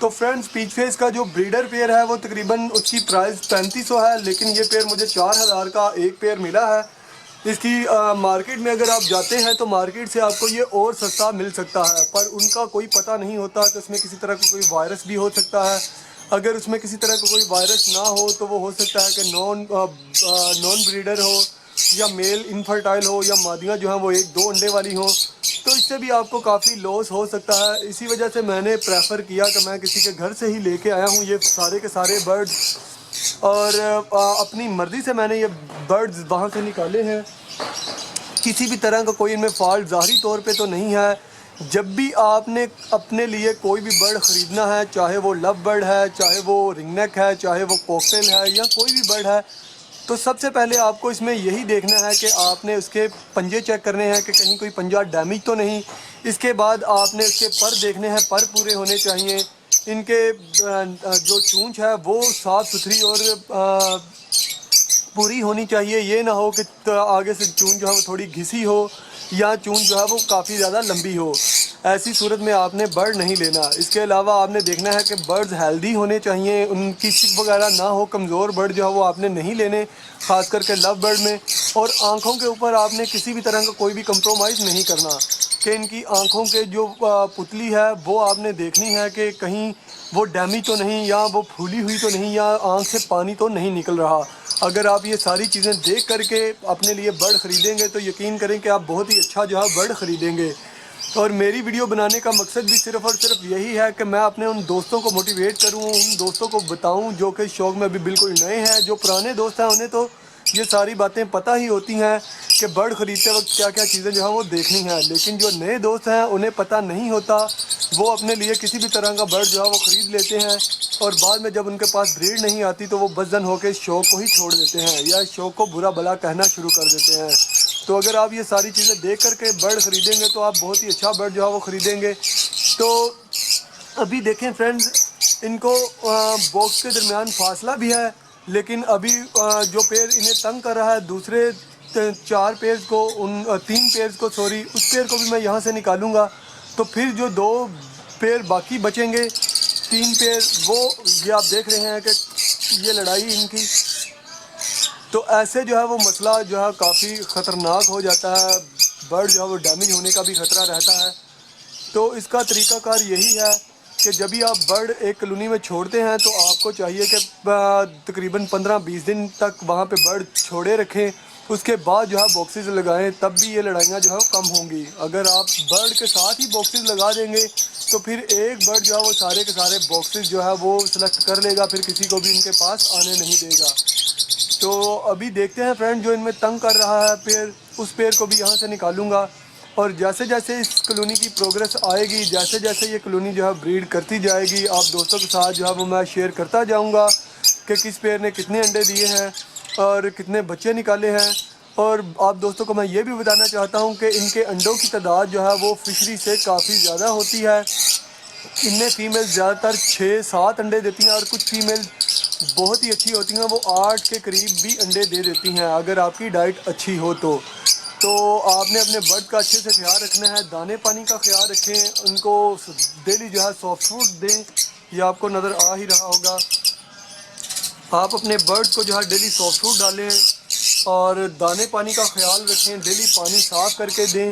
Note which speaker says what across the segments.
Speaker 1: تو فرینڈز پیچ فیس کا جو بریڈر پیئر ہے وہ تقریباً اس کی پرائز 3500 ہے، لیکن یہ پیئر مجھے 4000 کا ایک پیئر ملا ہے۔ اس کی مارکیٹ میں اگر آپ جاتے ہیں تو مارکیٹ سے آپ کو یہ اور سستا مل سکتا ہے، پر ان کا کوئی پتہ نہیں ہوتا کہ اس میں کسی طرح کا کوئی وائرس بھی ہو سکتا ہے۔ اگر اس میں کسی طرح کا کوئی وائرس نہ ہو تو وہ ہو سکتا ہے کہ نان بریڈر ہو یا میل انفرٹائل ہو یا مادیاں جو ہیں وہ 1-2 انڈے والی ہوں، تو اس سے بھی آپ کو کافی لاس ہو سکتا ہے۔ اسی وجہ سے میں نے پریفر کیا کہ میں کسی کے گھر سے ہی لے کے آیا ہوں یہ سارے کے سارے برڈز، اور اپنی مرضی سے میں نے یہ برڈز وہاں سے نکالے ہیں۔ کسی بھی طرح کا کوئی ان میں فالٹ ظاہری طور پہ تو نہیں ہے۔ جب بھی آپ نے اپنے لیے کوئی بھی برڈ خریدنا ہے، چاہے وہ لو برڈ ہے، چاہے وہ رنگ نیک ہے، چاہے وہ کوکٹیل ہے یا کوئی بھی برڈ ہے، تو سب سے پہلے آپ کو اس میں یہی دیکھنا ہے کہ آپ نے اس کے پنجے چیک کرنے ہیں کہ کہیں کوئی پنجہ ڈیمیج تو نہیں۔ اس کے بعد آپ نے اس کے پر دیکھنے ہیں، پر پورے ہونے چاہیے۔ ان کے جو چونچ ہے وہ صاف ستھری اور پوری ہونی چاہیے، یہ نہ ہو کہ آگے سے چونچ جو ہے وہ تھوڑی گھسی ہو یا چونچ جو ہے وہ کافی زیادہ لمبی ہو۔ ایسی صورت میں آپ نے برڈ نہیں لینا۔ اس کے علاوہ آپ نے دیکھنا ہے کہ برڈز ہیلدی ہونے چاہیے، ان کی چپ وغیرہ نہ ہو۔ کمزور برڈ جو ہے وہ آپ نے نہیں لینے، خاص کر کے لو برڈ میں۔ اور آنکھوں کے اوپر آپ نے کسی بھی طرح کا کوئی بھی کمپرومائز نہیں کرنا، کہ ان کی آنکھوں کے جو پتلی ہے وہ آپ نے دیکھنی ہے کہ کہیں وہ ڈیمیج تو نہیں، یا وہ پھولی ہوئی تو نہیں، یا آنکھ سے پانی تو نہیں نکل رہا۔ اگر آپ یہ ساری چیزیں دیکھ کر کے اپنے لیے برڈ خریدیں گے تو یقین کریں کہ آپ بہت ہی اچھا جو ہے برڈ خریدیں گے۔ اور میری ویڈیو بنانے کا مقصد بھی صرف اور صرف یہی ہے کہ میں اپنے ان دوستوں کو موٹیویٹ کروں، ان دوستوں کو بتاؤں جو کہ شوق میں ابھی بالکل نئے ہیں۔ جو پرانے دوست ہیں انہیں تو یہ ساری باتیں پتہ ہی ہوتی ہیں کہ برڈ خریدتے وقت کیا کیا چیزیں جو ہیں وہ دیکھنی ہیں، لیکن جو نئے دوست ہیں انہیں پتہ نہیں ہوتا، وہ اپنے لیے کسی بھی طرح کا برڈ جو ہے وہ خرید لیتے ہیں، اور بعد میں جب ان کے پاس بریڈ نہیں آتی تو وہ بزن ہو کے شوق کو ہی چھوڑ دیتے ہیں یا شوق کو برا بھلا کہنا شروع کر دیتے ہیں۔ تو اگر آپ یہ ساری چیزیں دیکھ کر کے برڈ خریدیں گے تو آپ بہت ہی اچھا برڈ جو ہے وہ خریدیں گے۔ تو ابھی دیکھیں فرینڈز، ان کو باکس کے درمیان فاصلہ بھی ہے، لیکن ابھی جو پیئر انہیں تنگ کر رہا ہے دوسرے 4 پیئرز کو، ان 3 پیئرز کو سوری، اس پیئر کو بھی میں یہاں سے نکالوں گا، تو پھر جو 2 پیئر باقی بچیں گے، 3 پیئر، وہ یہ آپ دیکھ رہے ہیں کہ یہ لڑائی ان کی، تو ایسے جو ہے وہ مسئلہ جو ہے کافی خطرناک ہو جاتا ہے، برڈ جو ہے وہ ڈیمیج ہونے کا بھی خطرہ رہتا ہے۔ تو اس کا طریقہ کار یہی ہے کہ جب بھی آپ برڈ ایک کالونی میں چھوڑتے ہیں تو آپ کو چاہیے کہ تقریباً 15-20 دن تک وہاں پہ برڈ چھوڑے رکھیں، اس کے بعد جو ہے باکسز لگائیں، تب بھی یہ لڑائیاں جو ہے وہ کم ہوں گی۔ اگر آپ برڈ کے ساتھ ہی باکسز لگا دیں گے تو پھر ایک برڈ جو ہے وہ سارے کے سارے باکسز جو ہے وہ سلیکٹ کر لے گا، پھر کسی کو بھی ان کے پاس آنے نہیں دے گا۔ تو ابھی دیکھتے ہیں فرینڈ، جو ان میں تنگ کر رہا ہے پیئر، اس پیئر کو بھی یہاں سے نکالوں گا، اور جیسے جیسے اس کالونی کی پروگرس آئے گی، جیسے جیسے یہ کالونی جو ہے بریڈ کرتی جائے گی، آپ دوستوں کے ساتھ جو ہے وہ میں شیئر کرتا جاؤں گا کہ کس پیئر نے کتنے انڈے دیے ہیں اور کتنے بچے نکالے ہیں۔ اور آپ دوستوں کو میں یہ بھی بتانا چاہتا ہوں کہ ان کے انڈوں کی تعداد جو ہے وہ فشری سے کافی زیادہ ہوتی ہے۔ ان میں فیمیل زیادہ تر 6-7 انڈے دیتی ہیں، اور کچھ فیمیل بہت ہی اچھی ہوتی ہیں، وہ 8 کے قریب بھی انڈے دے دیتی ہیں اگر آپ کی ڈائٹ اچھی ہو تو۔ تو آپ نے اپنے برڈ کا اچھے سے خیال رکھنا ہے، دانے پانی کا خیال رکھیں، ان کو ڈیلی جو ہے سافٹ فوڈ دیں، یہ آپ کو نظر آ ہی رہا ہوگا۔ آپ اپنے برڈ کو جو ہے ڈیلی سافٹ فوڈ ڈالیں اور دانے پانی کا خیال رکھیں، ڈیلی پانی صاف کر کے دیں،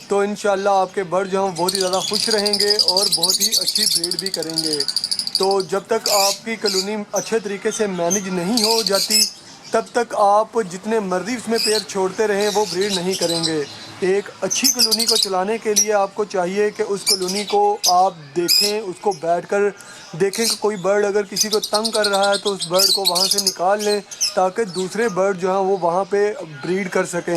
Speaker 1: تو انشاءاللہ آپ کے برڈ جو ہیں بہت ہی زیادہ خوش رہیں گے اور بہت ہی اچھی بریڈ بھی کریں گے۔ تو جب تک آپ کی کالونی اچھے طریقے سے مینیج نہیں ہو جاتی تب تک آپ جتنے مرضی اس میں پیئر چھوڑتے رہیں وہ بریڈ نہیں کریں گے۔ ایک اچھی کالونی کو چلانے کے لیے آپ کو چاہیے کہ اس کالونی کو آپ دیکھیں، اس کو بیٹھ کر دیکھیں کہ کوئی برڈ اگر کسی کو تنگ کر رہا ہے تو اس برڈ کو وہاں سے نکال لیں، تاکہ دوسرے برڈ جو ہیں وہ وہاں پہ بریڈ کر سکیں۔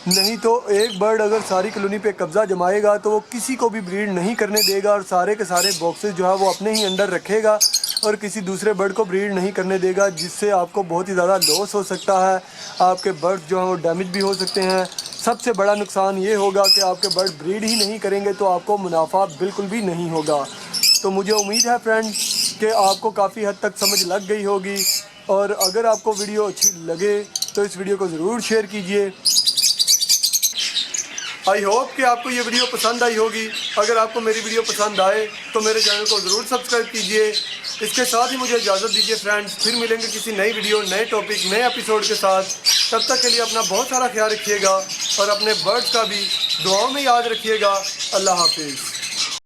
Speaker 1: نہیں تو ایک برڈ اگر ساری کالونی پہ قبضہ جمائے گا تو وہ کسی کو بھی بریڈ نہیں کرنے دے گا، اور سارے کے سارے باکسز جو ہے وہ اپنے ہی انڈر رکھے گا اور کسی دوسرے برڈ کو بریڈ نہیں کرنے دے گا، جس سے آپ کو بہت ہی زیادہ لاس ہو سکتا ہے، آپ کے برڈ جو ہیں وہ ڈیمیج بھی ہو سکتے ہیں۔ سب سے بڑا نقصان یہ ہوگا کہ آپ کے برڈ بریڈ ہی نہیں کریں گے تو آپ کو منافع بالکل بھی نہیں ہوگا۔ تو مجھے امید ہے فرینڈ کہ آپ کو کافی حد تک سمجھ لگ گئی ہوگی، اور اگر آپ کو ویڈیو اچھی لگے تو اس ویڈیو کو ضرور شیئر کیجیے۔ آئی ہوپ کہ آپ کو یہ ویڈیو پسند آئی ہوگی. اگر آپ کو میری ویڈیو پسند آئے تو میرے چینل کو ضرور سبسکرائب کیجئے. اس کے ساتھ ہی مجھے اجازت دیجیے فرینڈز. پھر ملیں گے کسی نئی ویڈیو، نئے ٹاپک، نئے ایپیسوڈ کے ساتھ. تب تک کے لیے اپنا بہت سارا خیال رکھیے گا اور اپنے برڈز کا بھی دعاؤں میں یاد رکھیے گا. اللہ حافظ.